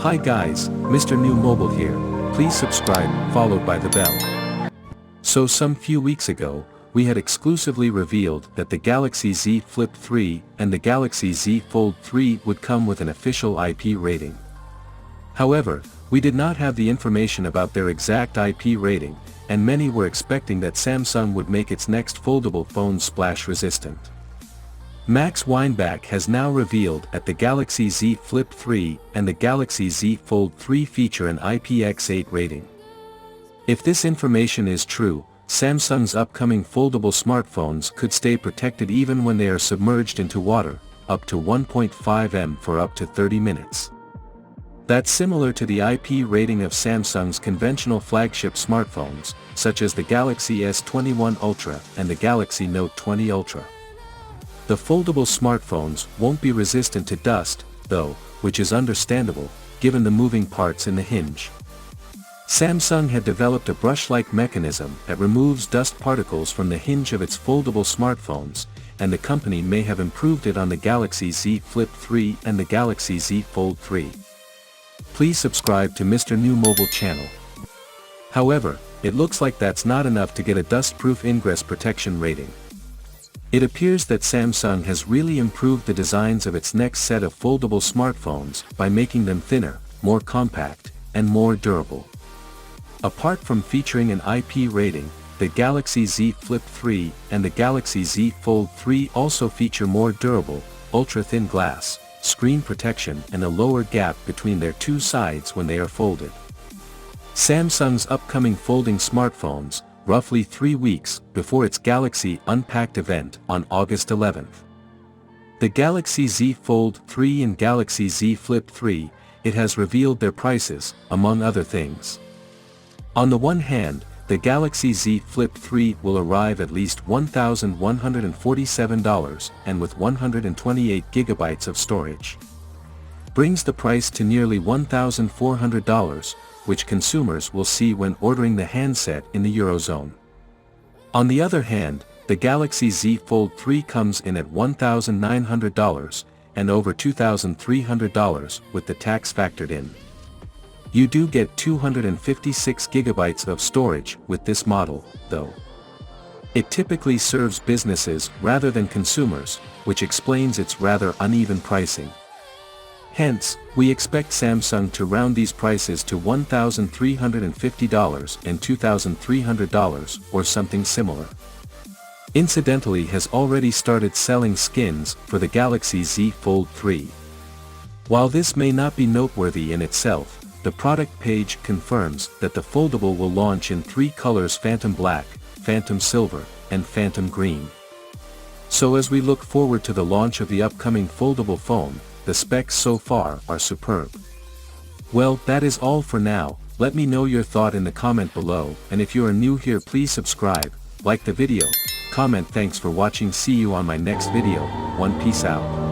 Hi guys, Mrnewmobile here. Please subscribe, followed by the bell. So some few weeks ago, we had exclusively revealed that the Galaxy Z Flip 3 and the Galaxy Z Fold 3 would come with an official IP rating. However, we did not have the information about their exact IP rating, and many were expecting that Samsung would make its next foldable phone splash resistant. Max Weinbach has now revealed that the Galaxy Z Flip 3 and the Galaxy Z Fold 3 feature an IPX8 rating. If this information is true, Samsung's upcoming foldable smartphones could stay protected even when they are submerged into water, up to 1.5 m for up to 30 minutes. That's similar to the IP rating of Samsung's conventional flagship smartphones, such as the Galaxy S21 Ultra and the Galaxy Note 20 Ultra. The foldable smartphones won't be resistant to dust, though, which is understandable, given the moving parts in the hinge. Samsung had developed a brush-like mechanism that removes dust particles from the hinge of its foldable smartphones, and the company may have improved it on the Galaxy Z Flip 3 and the Galaxy Z Fold 3. Please subscribe to Mrnewmobile channel. However, it looks like that's not enough to get a dust-proof ingress protection rating. It appears that Samsung has really improved the designs of its next set of foldable smartphones by making them thinner, more compact, and more durable. Apart from featuring an IP rating, the Galaxy Z Flip 3 and the Galaxy Z Fold 3 also feature more durable, ultra-thin glass, screen protection and a lower gap between their two sides when they are folded. Samsung's upcoming folding smartphones, roughly 3 weeks before its Galaxy Unpacked event on August 11th. The Galaxy Z Fold 3 and Galaxy Z Flip 3, it has revealed their prices, among other things. On the one hand, the Galaxy Z Flip 3 will arrive at least $1,147 and with 128 GB of storage. Brings the price to nearly $1,400, which consumers will see when ordering the handset in the Eurozone. On the other hand, the Galaxy Z Fold 3 comes in at $1,900 and over $2,300 with the tax factored in. You do get 256 GB of storage with this model, though. It typically serves businesses rather than consumers, which explains its rather uneven pricing. Hence, we expect Samsung to round these prices to $1,350 and $2,300 or something similar. Incidentally has already started selling skins for the Galaxy Z Fold 3. While this may not be noteworthy in itself, the product page confirms that the foldable will launch in 3 colors: Phantom Black, Phantom Silver, and Phantom Green. So as we look forward to the launch of the upcoming foldable phone, the specs so far are superb. Well, that is all for now. Let me know your thought in the comment below, and if you are new here, please subscribe, like the video, comment. Thanks for watching. See you on my next video. Peace out.